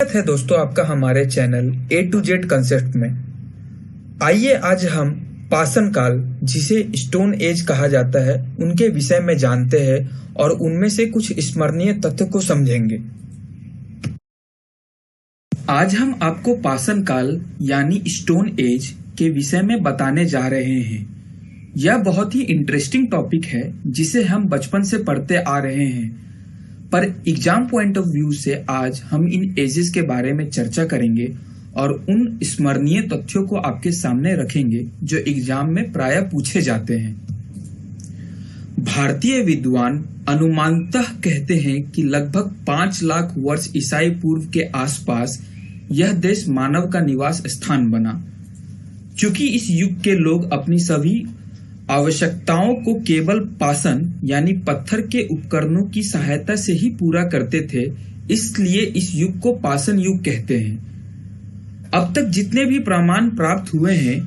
स्वागत है दोस्तों आपका हमारे channel A to Z concept में। आइए आज हम पाषाण काल, जिसे स्टोन एज कहा जाता है, उनके विषय में जानते हैं और उनमें से कुछ स्मरणीय तथ्य को समझेंगे। आज हम आपको पाषाण काल यानी स्टोन एज के विषय में बताने जा रहे हैं। यह बहुत ही इंटरेस्टिंग टॉपिक है जिसे हम बचपन से पढ़ते आ रहे हैं, पर एग्जाम पॉइंट ऑफ व्यू से आज हम इन एजेस के बारे में चर्चा करेंगे और उन स्मरणीय तथ्यों को आपके सामने रखेंगे जो एग्जाम में प्रायः पूछे जाते हैं। भारतीय विद्वान अनुमानतः कहते हैं कि लगभग 5 लाख वर्ष ईसाई पूर्व के आसपास यह देश मानव का निवास स्थान बना। चूंकि इस युग के लोग अपनी सभी आवश्यकताओं को केवल पाषाण यानी पत्थर के उपकरणों की सहायता से ही पूरा करते थे, इसलिए इस युग को पाषाण युग कहते हैं। अब तक जितने भी प्रमाण प्राप्त हुए हैं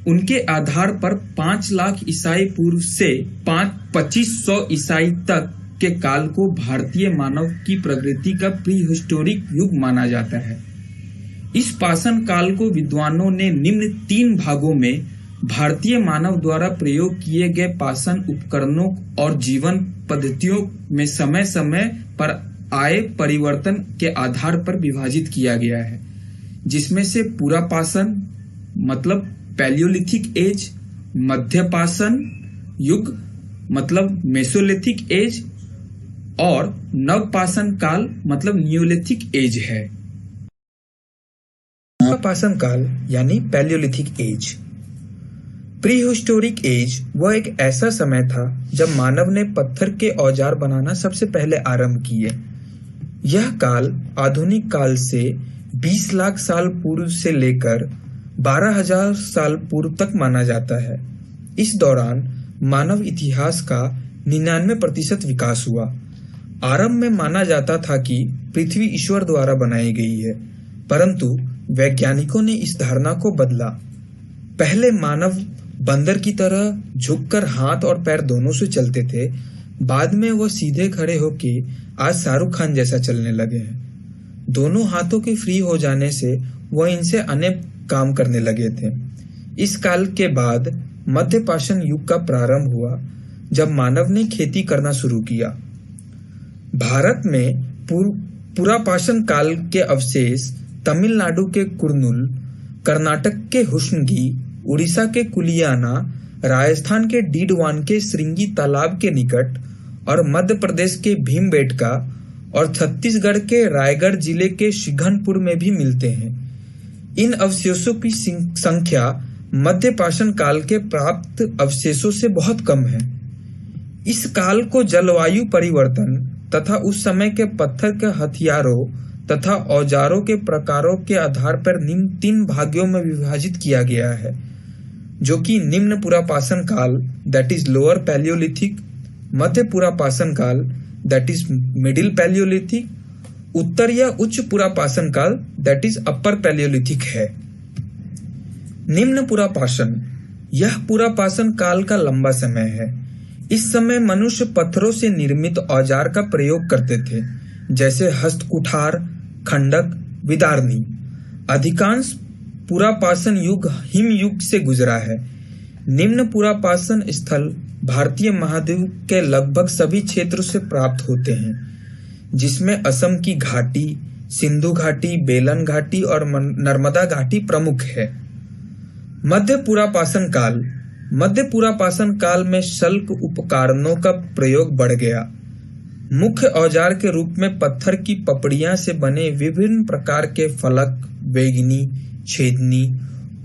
उनके आधार पर 5 लाख ईसाई पूर्व से 2500 ईसाई तक के काल को भारतीय मानव की प्रगति का प्री हिस्टोरिक युग माना जाता है। इस पाषाण काल को विद्वानों ने निम्न 3 भागों में भारतीय मानव द्वारा प्रयोग किए गए पाषाण उपकरणों और जीवन पद्धतियों में समय समय पर आए परिवर्तन के आधार पर विभाजित किया गया है, जिसमें से पूरा पाषाण मतलब पैलियोलिथिक एज, मध्य पाषाण युग मतलब मेसोलिथिक एज और नव पाषाण काल मतलब न्यूलिथिक एज है। पाषाण काल यानी palaeolithic age. Prehistoric age वह एक ऐसा समय था जब मानव ने पत्थर के औजार बनाना सबसे पहले आरंभ किए। यह काल आधुनिक काल से 20 लाख साल पूर्व से लेकर 12,000 साल पूर्व तक माना जाता है। इस दौरान मानव इतिहास का 99% विकास हुआ। आरंभ में माना जाता था कि पृथ्वी ईश्वर द्वारा बनाई गई है, परंतु वैज्ञानिकों ने इस धारणा को बदला। पहले मानव बंदर की तरह झुककर हाथ और पैर दोनों से चलते थे, बाद में वह सीधे खड़े होके आज शाहरुख खान जैसा चलने लगे हैं। दोनों हाथों के फ्री हो जाने से वह इनसे अनेक काम करने लगे थे। इस काल के बाद मध्य पाषाण युग का प्रारंभ हुआ, जब मानव ने खेती करना शुरू किया। भारत में पूरा पाषाण काल के अवशेष तमिलनाडु के कुर्नूल, कर्नाटक के हुस्नगी, उड़ीसा के कुलियाना, राजस्थान के डीडवान के श्रृंगी तालाब के निकट और मध्य प्रदेश के भीमबेटका और छत्तीसगढ़ के रायगढ़ जिले के शिघनपुर में भी मिलते हैं। इन अवशेषों की संख्या मध्य पाषाण काल के प्राप्त अवशेषों से बहुत कम है। इस काल को जलवायु परिवर्तन तथा उस समय के पत्थर के हथियारों तथा औजारों के प्रकारों के आधार पर निम्न 3 भागों में विभाजित किया गया है, जो कि निम्न पूरा पाषाण काल दैट इज लोअर पैलियोलिथिक, मध्य पूरा पाषाण काल दैट इज मिडिल पैलियोलिथिक, उत्तर या उच्च पूरा पाषाण काल दैट इज अपर पैलियोलिथिक है। निम्न पूरा पाषाण यह पूरा पाषाण काल का लंबा समय है। इस समय मनुष्य पत्थरों से निर्मित औजार का प्रयोग करते थे, जैसे हस्त कुठार, खंडक, विदारनी। अधिकांश पूरा पाषाण युग हिम युग से गुजरा है। निम्न पूरा पाषाण स्थल भारतीय महाद्वीप के लगभग सभी क्षेत्रों से प्राप्त होते हैं, जिसमें असम की घाटी, सिंधु घाटी, बेलन घाटी और नर्मदा घाटी प्रमुख है। मध्य पूरा पाषाण काल। मध्य पूरा पाषाण काल में शल्क उपकरणों का प्रयोग बढ़ गया। मुख्य औजार के रूप में पत्थर की पपड़ियां से बने विभिन्न प्रकार के फलक, वेगनी, छेदनी,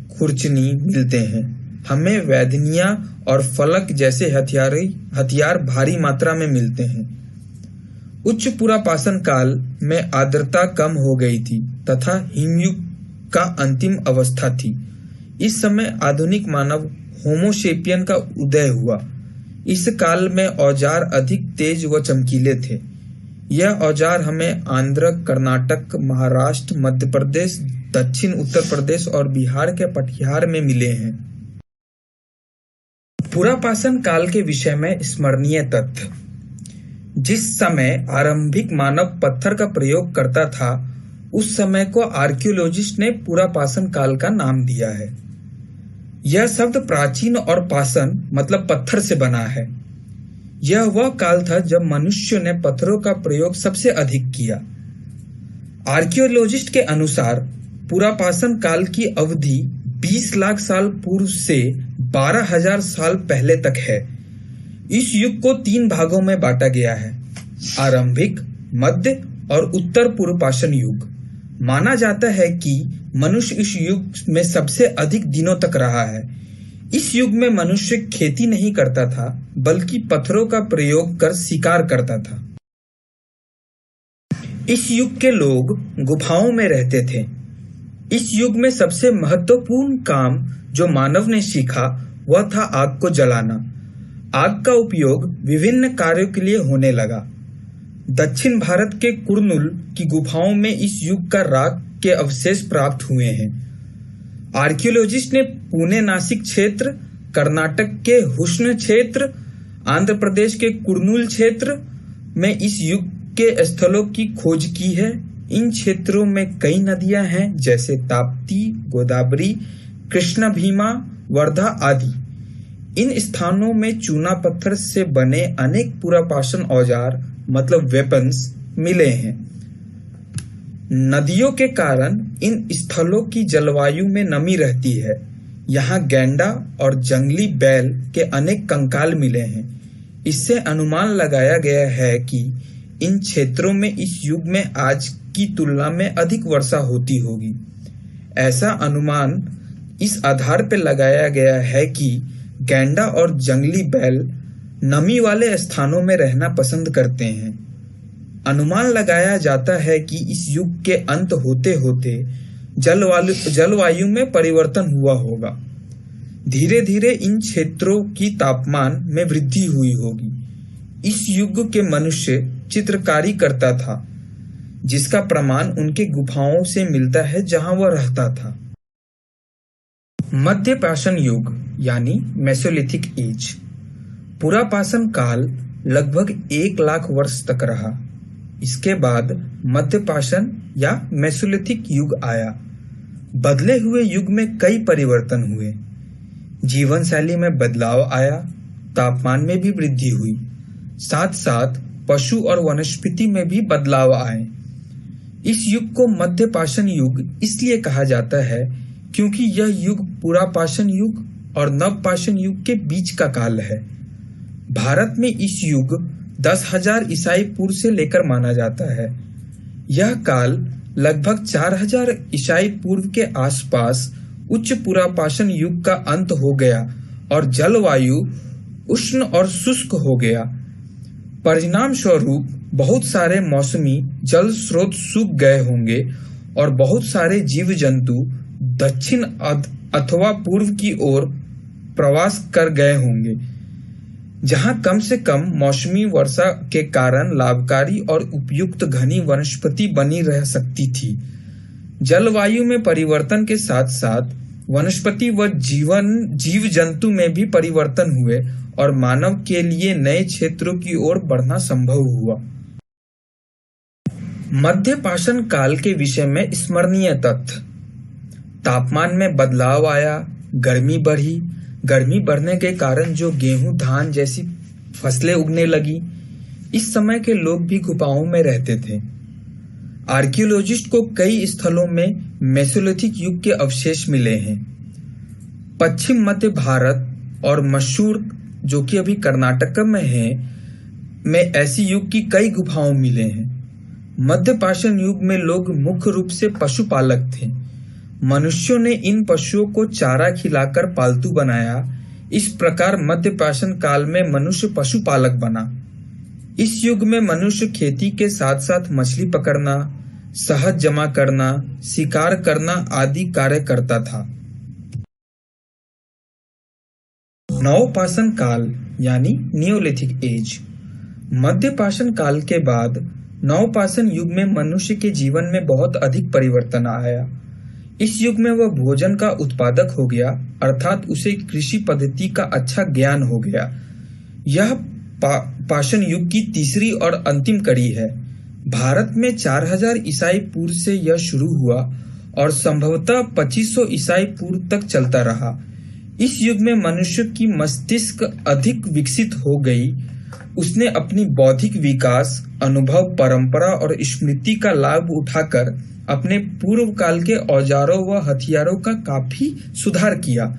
खुरचनी मिलते हैं। हमें वैधनिया और फलक जैसे हथियार भारी मात्रा में मिलते हैं। उच्च पूरा पाषाण काल में आर्द्रता कम हो गई थी तथा हिमयुग का अंतिम अवस्था थी। इस समय आधुनिक मानव होमोसेपियन का उदय हुआ। इस काल में औजार अधिक तेज व चमकीले थे। यह औजार हमें आंध्र, कर्नाटक, महाराष्ट्र, मध्य प्रदेश, दक्षिण उत्तर प्रदेश और बिहार के पटियार में मिले हैं। पूरा पाषाण काल के विषय में स्मरणीय तथ्य। जिस समय आरंभिक मानव पत्थर का प्रयोग करता था, उस समय को आर्कियोलॉजिस्ट ने पुरापाषाण काल का नाम दिया है। यह शब्द प्राचीन और पाषाण मतलब पत्थर से बना है। यह वह काल था जब मनुष्य ने पत्थरों का प्रयोग सबसे अधिक किया। आर्कियोलॉजिस्ट के अनुसार पुरापाषाण काल की अवधि 20 लाख साल पूर्व से 12,000 साल पहले तक है। इस युग को 3 भागों में बांटा गया है: आरंभिक, मध्य और उत्तर पुरापाषाण युग। माना जाता है कि मनुष्य इस युग में सबसे अधिक दिनों तक रहा है। इस युग में मनुष्य खेती नहीं करता था, बल्कि पत्थरों का प्रयोग कर शिकार करता था। इस युग के लोग गुफाओं में रहते थे। इस युग में सबसे महत्वपूर्ण काम जो मानव ने सीखा वह था आग को जलाना। आग का उपयोग विभिन्न कार्यों के लिए होने लगा। दक्षिण भारत के कुरनूल की गुफाओं में इस युग का राख के अवशेष प्राप्त हुए हैं। आर्कियोलॉजिस्ट ने पुणे नासिक क्षेत्र, कर्नाटक के हुस्न क्षेत्र, आंध्र प्रदेश के कुरनूल क्षेत्र में इस युग के स्थलों की खोज की है। इन क्षेत्रों में कई नदियां हैं जैसे ताप्ती, गोदावरी, कृष्णा, भीमा, वर्धा आदि। इन स्थानों में चूना पत्थर से बने अनेक पुरापाषाण औजार मतलब वेपन्स मिले हैं। नदियों के कारण इन स्थलों की जलवायु में नमी रहती है। यहाँ गैंडा और जंगली बैल के अनेक कंकाल मिले हैं। इससे अनुमान लगाया गया है कि इन क्षेत्रों में इस युग में आज की तुलना में अधिक वर्षा होती होगी। ऐसा अनुमान इस आधार पर लगाया गया है कि गैंडा और जंगली बैल नमी वाले स्थानों में रहना पसंद करते हैं। अनुमान लगाया जाता है कि इस युग के अंत होते होते जलवायु में परिवर्तन हुआ होगा। धीरे धीरे इन क्षेत्रों की तापमान में वृद्धि हुई होगी। इस युग के मनुष्य चित्रकारी करता था, जिसका प्रमाण उनके गुफाओं से मिलता है जहां वह रहता था। मध्य पाषाण युग यानी मेसोलिथिक एज। पुरापाषाण काल लगभग 1 लाख वर्ष तक रहा। इसके बाद मध्य पाषाण या मेसोलिथिक युग आया। बदले हुए युग में कई परिवर्तन हुए। जीवन शैली में बदलाव आया, तापमान में भी वृद्धि हुई, साथ साथ पशु और वनस्पति में भी बदलाव आए। इस युग को मध्य पाषाण युग इसलिए कहा जाता है क्योंकि यह युग पुरापाषाण युग और नवपाषाण युग के बीच का काल है। भारत में इस युग 10,000 ईसाई पूर्व से लेकर माना जाता है। यह काल लगभग 4,000 ईसाई पूर्व के आसपास उच्च पुरापाषाण युग का अंत हो गया और जलवायु उष्ण और शुष्क हो गया। परिणाम स्वरूप बहुत सारे मौसमी जल स्रोत सूख गए होंगे और बहुत सारे जीव जंतु दक्षिण अथवा पूर्व की ओर प्रवास कर गए होंगे, जहां कम से कम मौसमी वर्षा के कारण लाभकारी और उपयुक्त घनी वनस्पति बनी रह सकती थी। जलवायु में परिवर्तन के साथ साथ वनस्पति व जीव जंतु में भी परिवर्तन हुए और मानव के लिए नए क्षेत्रों की ओर बढ़ना संभव हुआ। मध्य पाषाण काल के विषय में स्मरणीय तथ्य: तापमान में बदलाव आया, गर्मी बढ़ी। गर्मी बढ़ने के कारण जो गेहूं, धान जैसी फसलें उगने लगी। इस समय के लोग भी गुफाओं में रहते थे। आर्कियोलॉजिस्ट को कई स्थलों में मेसोलिथिक युग के अवशेष मिले हैं। पश्चिम मध्य भारत और मशहूर जो कि अभी कर्नाटक में है में ऐसी युग की कई गुफाओं मिले हैं। मध्य पाषाण युग में लोग मुख्य रूप से पशुपालक थे। मनुष्यों ने इन पशुओं को चारा खिलाकर पालतू बनाया। इस प्रकार मध्य पाषाण काल में मनुष्य पशुपालक बना। इस युग में मनुष्य खेती के साथ साथ मछली पकड़ना, शहद जमा करना, शिकार करना आदि कार्य करता था। नवपाषाण काल यानी नियोलिथिक एज। मध्य पाषाण काल के बाद नवपाषाण युग में मनुष्य के जीवन में बहुत अधिक परिवर्तन आया। इस युग में वह भोजन का उत्पादक हो गया, अर्थात उसे कृषि पद्धति का अच्छा ज्ञान हो गया। यह पाषाण युग की तीसरी और अंतिम कड़ी है। भारत में 4000 ईसाई पूर्व से यह शुरू हुआ और संभवतः 2500 ईसाई पूर्व तक चलता रहा। इस युग में मनुष्य की मस्तिष्क अधिक विकसित हो गई। उसने अपनी बौद्धिक विकास, अनुभव, परंपरा और स्मृति का लाभ उठाकर अपने पूर्व काल के औजारों व हथियारों का काफी सुधार किया।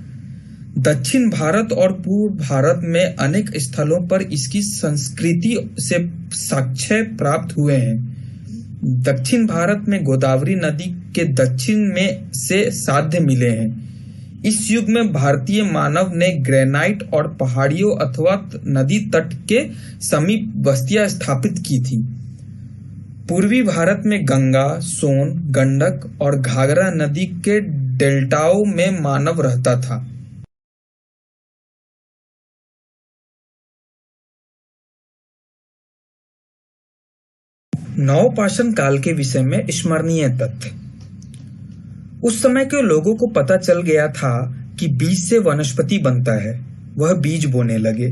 दक्षिण भारत और पूर्व भारत में अनेक स्थलों पर इसकी संस्कृति से साक्ष्य प्राप्त हुए हैं। दक्षिण भारत में गोदावरी नदी के दक्षिण में से साक्ष्य मिले हैं। इस युग में भारतीय मानव ने ग्रेनाइट और पहाड़ियों अथवा नदी तट के समीप बस्तियां स्थापित की थी। पूर्वी भारत में गंगा, सोन, गंडक और घाघरा नदी के डेल्टाओं में मानव रहता था। नवपाषाण काल के विषय में स्मरणीय तथ्य। उस समय के लोगों को पता चल गया था कि बीज से वनस्पति बनता है। वह बीज बोने लगे।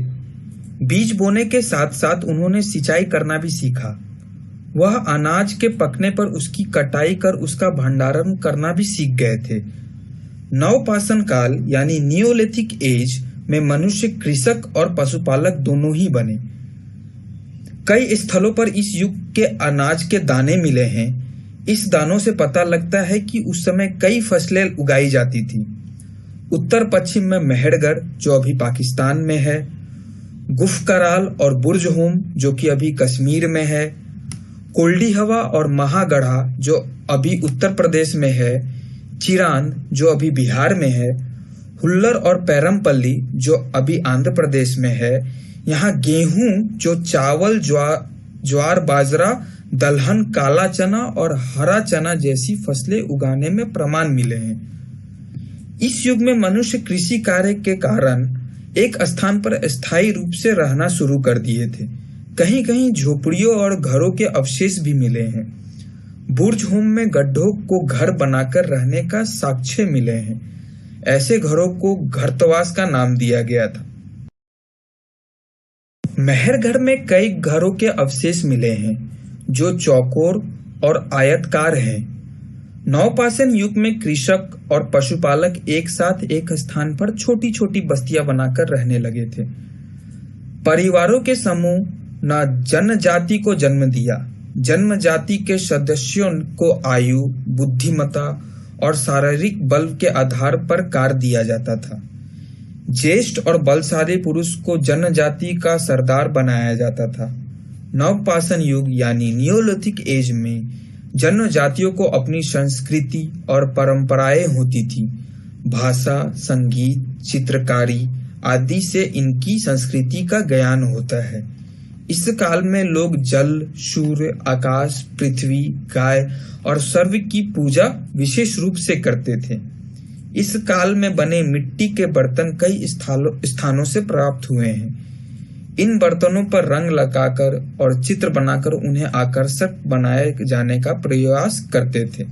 बीज बोने के साथ साथ उन्होंने सिंचाई करना भी सीखा। वह अनाज के पकने पर उसकी कटाई कर उसका भंडारण करना भी सीख गए थे। नवपाषाण काल यानी नियोलिथिक एज में मनुष्य कृषक और पशुपालक दोनों ही बने। कई स्थलों पर इस युग के अनाज के दाने मिले हैं। इस दानों से पता लगता है कि उस समय कई फसलें उगाई जाती थी। उत्तर पश्चिम में मेहरगढ़, जो अभी पाकिस्तान में है, गुफकराल और बुर्जहोम, जो कि अभी कश्मीर में है, कोल्डी हवा और महागढ़ा, जो अभी उत्तर प्रदेश में है, चिरांद, जो अभी बिहार में है, हुल्लर और पैरमपल्ली, जो अभी आंध्र प्रदेश में है। यहाँ गेहूं, जो चावल, ज्वार, बाजरा, दलहन, काला चना और हरा चना जैसी फसलें उगाने में प्रमाण मिले हैं। इस युग में मनुष्य कृषि कार्य के कारण एक स्थान पर स्थायी रूप से रहना शुरू कर दिए थे। कहीं कहीं झोपड़ियों और घरों के अवशेष भी मिले हैं। बुर्ज होम में गड्ढों को घर बनाकर रहने का साक्ष्य मिले हैं। ऐसे घरों को घरतवास का नाम दिया गया था। मेहरगढ़ में कई घरों के अवशेष मिले हैं जो चौकोर और आयताकार हैं। नवपाषाण युग में कृषक और पशुपालक एक साथ एक स्थान पर छोटी छोटी बस्तियां बनाकर रहने लगे थे। परिवारों के समूह न जनजाति को जन्म दिया। जन्म जाति के सदस्यों को आयु, बुद्धिमत्ता और शारीरिक बल के आधार पर कार्य दिया जाता था। ज्येष्ठ और बलशाली पुरुष को जनजाति का सरदार बनाया जाता था। नवपाषाण युग यानी नियोलिथिक एज में जनजातियों को अपनी संस्कृति और परंपराएं होती थी। भाषा, संगीत, चित्रकारी आदि से इनकी संस्कृति का ज्ञान होता है। इस काल में लोग जल, सूर्य, आकाश, पृथ्वी, गाय और सर्व की पूजा विशेष रूप से करते थे। इस काल में बने मिट्टी के बर्तन कई स्थानों से प्राप्त हुए हैं। इन बर्तनों पर रंग लगाकर और चित्र बनाकर उन्हें आकर्षक बनाए जाने का प्रयास करते थे।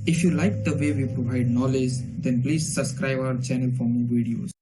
If you like the way we provide knowledge, then please subscribe our channel for more videos.